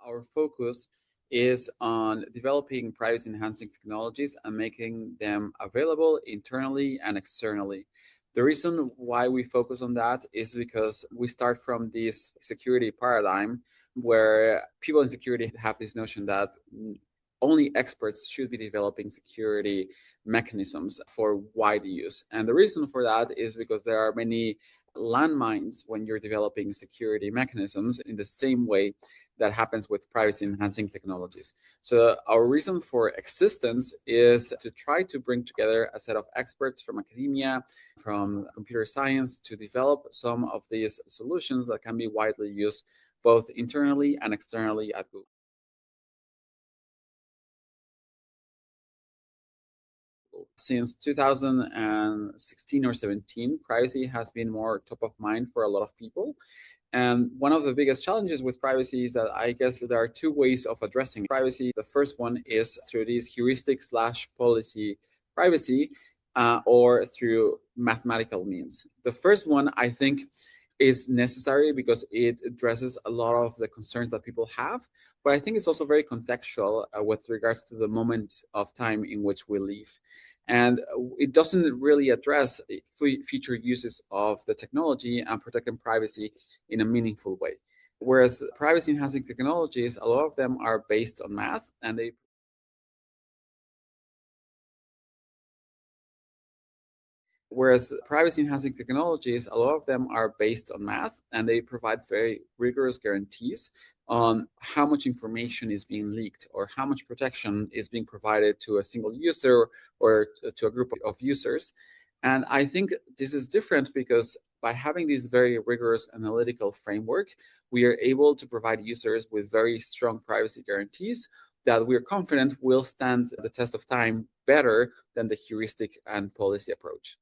our focus is on developing privacy enhancing technologies and making them available internally and externally. The reason why we focus on that is because we start from this security paradigm where people in security have this notion that only experts should be developing security mechanisms for wide use. And the reason for that is because there are many landmines when you're developing security mechanisms in the same way that happens with privacy enhancing technologies. So our reason for existence is to try to bring together a set of experts from academia, from computer science, to develop some of these solutions that can be widely used both internally and externally at Google. Since 2016 or 17, privacy has been more top of mind for a lot of people. And one of the biggest challenges with privacy is that I guess there are two ways of addressing privacy. The first one is through these heuristic/policy privacy, or through mathematical means. The first one, I think, is necessary because it addresses a lot of the concerns that people have. But I think it's also very contextual with regards to the moment of time in which we live. And it doesn't really address future uses of the technology and protecting privacy in a meaningful way. Whereas privacy enhancing technologies, a lot of them are based on math, and they Whereas privacy enhancing technologies, a lot of them are based on math, and they provide very rigorous guarantees on how much information is being leaked or how much protection is being provided to a single user or to a group of users. And I think this is different because by having this very rigorous analytical framework, we are able to provide users with very strong privacy guarantees that we're confident will stand the test of time better than the heuristic and policy approach.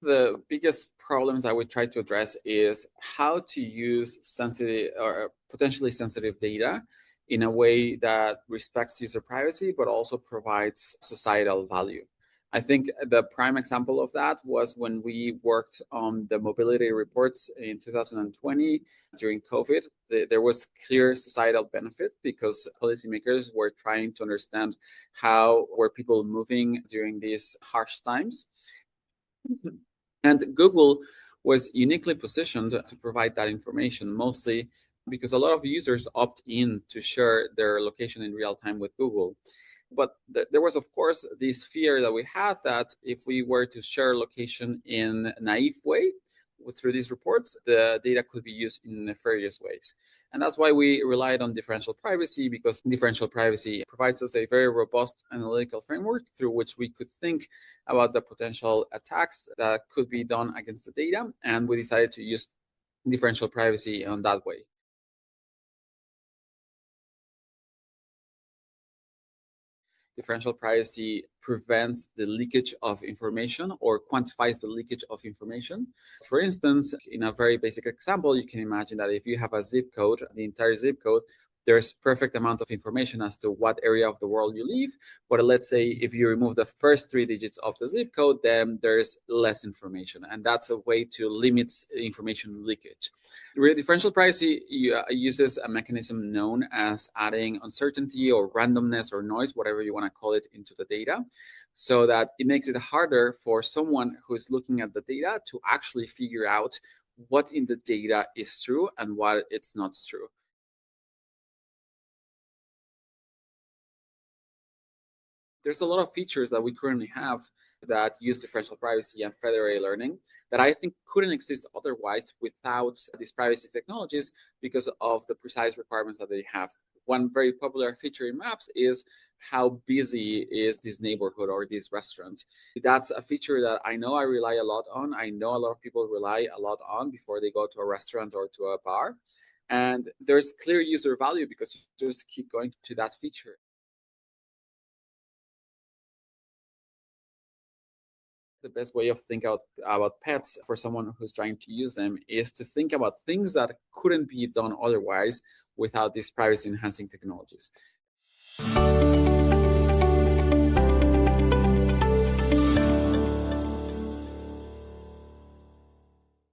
The biggest problems I would try to address is how to use sensitive or potentially sensitive data in a way that respects user privacy, but also provides societal value. I think the prime example of that was when we worked on the mobility reports in 2020 during COVID. There was clear societal benefit because policymakers were trying to understand how were people moving during these harsh times. And Google was uniquely positioned to provide that information, mostly because a lot of users opt in to share their location in real time with Google. But there was, of course, this fear that we had that if we were to share location in a naive way, through these reports, the data could be used in nefarious ways. And that's why we relied on differential privacy, because differential privacy provides us a very robust analytical framework through which we could think about the potential attacks that could be done against the data. And we decided to use differential privacy on that way. Differential privacy prevents the leakage of information or quantifies the leakage of information. For instance, in a very basic example, you can imagine that if you have a zip code, the entire zip code, there's perfect amount of information as to what area of the world you live. But let's say if you remove the first 3 digits of the zip code, then there's less information. And that's a way to limit information leakage. Differential privacy uses a mechanism known as adding uncertainty or randomness or noise, whatever you want to call it, into the data, so that it makes it harder for someone who is looking at the data to actually figure out what in the data is true and what it's not true. There's a lot of features that we currently have that use differential privacy and federated learning that I think couldn't exist otherwise without these privacy technologies because of the precise requirements that they have. One very popular feature in maps is how busy is this neighborhood or this restaurant. That's a feature that I know I rely a lot on. I know a lot of people rely a lot on before they go to a restaurant or to a bar. And there's clear user value because you just keep going to that feature. The best way of thinking about pets for someone who's trying to use them is to think about things that couldn't be done otherwise without these privacy enhancing technologies.